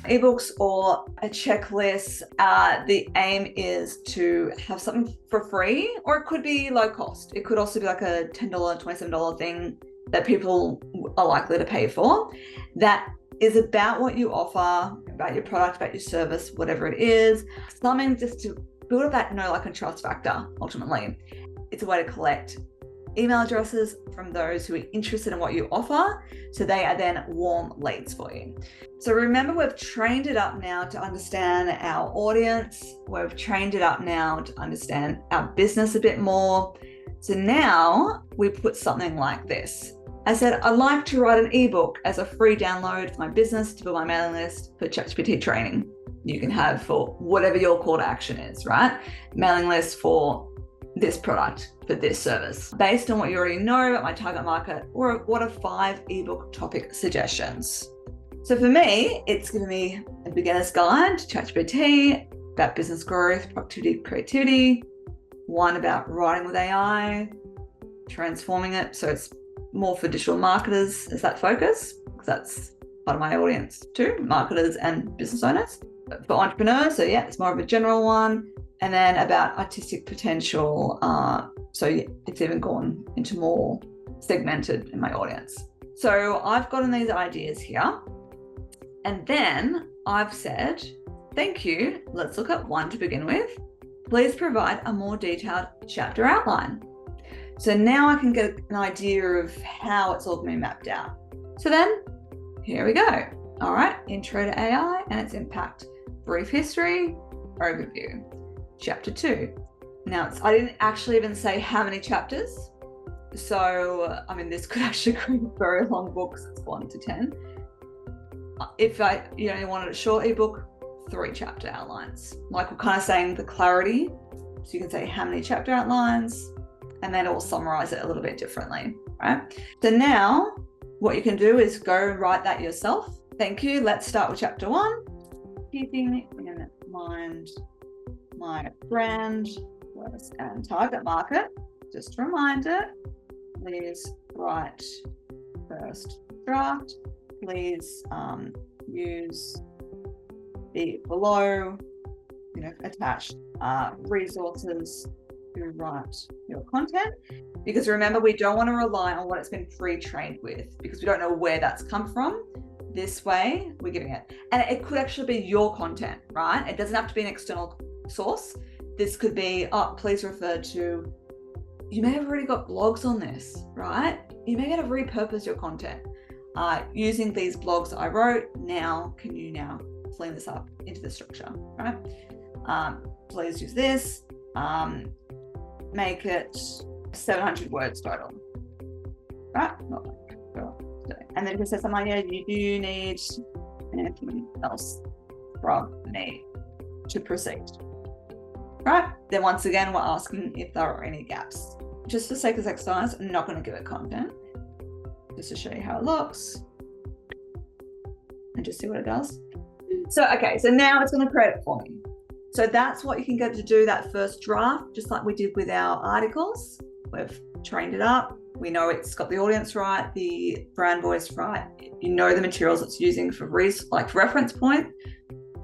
eBooks or a checklist, the aim is to have something for free, or it could be low cost. It could also be like a $10, $27 thing that people are likely to pay for. That is about what you offer, about your product, about your service, whatever it is. Something just to build up that know, like, and trust factor, ultimately. It's a way to collect email addresses from those who are interested in what you offer, so they are then warm leads for you. So remember, we've trained it up now to understand our audience. We've trained it up now to understand our business a bit more. So now we put something like this. I said, I'd like to write an ebook as a free download for my business to build my mailing list for ChatGPT training. You can have for whatever your call to action is, right? Mailing list for this product, for this service. Based on what you already know about my target market, or what are 5 ebook topic suggestions? So for me, it's giving me a beginner's guide to ChatGPT about business growth, productivity, creativity, one about writing with AI, transforming it so it's more for digital marketers as that focus, because that's part of my audience too, marketers and business owners. But for entrepreneurs, so yeah, it's more of a general one. And then about artistic potential. So yeah, it's even gone into more segmented in my audience. So I've gotten these ideas here. And then I've said, thank you. Let's look at one to begin with. Please provide a more detailed chapter outline. So now I can get an idea of how it's all going to be mapped out. So then here we go. All right, intro to AI and its impact. Brief history, overview. Chapter 2. Now, I didn't actually even say how many chapters. So, I mean, this could actually create a very long book, so it's 1 to 10. If you only wanted a short ebook, 3 chapter outlines. Like we're kind of saying the clarity. So you can say how many chapter outlines, and then it will summarize it a little bit differently, right? So now what you can do is go and write that yourself. Thank you. Let's start with chapter 1. Keeping in mind my brand and target market. Just a reminder, please write first draft. Please use the below, attached resources to write your content. Because remember, we don't want to rely on what it's been pre-trained with, because we don't know where that's come from. This way, we're giving it. And it could actually be your content, right? It doesn't have to be an external source. This could be, please refer to, you may have already got blogs on this, right? You may have repurposed your content using these blogs that I wrote. Now, can you now clean this up into the structure, right? Please use this, make it 700 words total, right? And then if it says something like, you do need anything else from me to proceed, right? Then once again, we're asking if there are any gaps. Just for sake of exercise, I'm not going to give it content, just to show you how it looks and just see what it does. So, okay, so now it's going to create it for me. So that's what you can get to do, that first draft, just like we did with our articles. We've trained it up. We know it's got the audience right, the brand voice right. You know the materials it's using for reference point,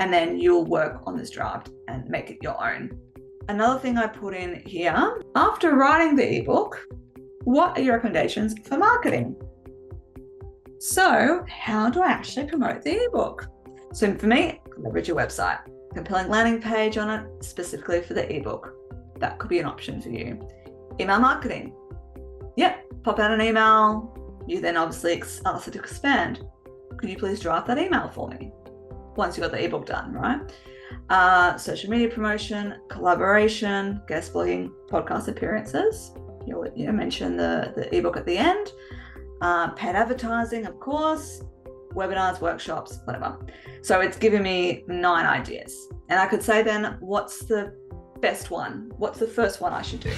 and then you'll work on this draft and make it your own. Another thing I put in here, after writing the ebook, what are your recommendations for marketing? So how do I actually promote the ebook? So for me, leverage your website, compelling landing page on it specifically for the ebook. That could be an option for you. Email marketing. Yep, pop out an email. You then obviously ask it to expand. Could you please draft that email for me? Once you got the ebook done, right? Social media promotion, collaboration, guest blogging, podcast appearances. You'll mention the ebook at the end. Paid advertising, of course. Webinars, workshops, whatever. So it's giving me 9 ideas. And I could say then, what's the best one? What's the first one I should do?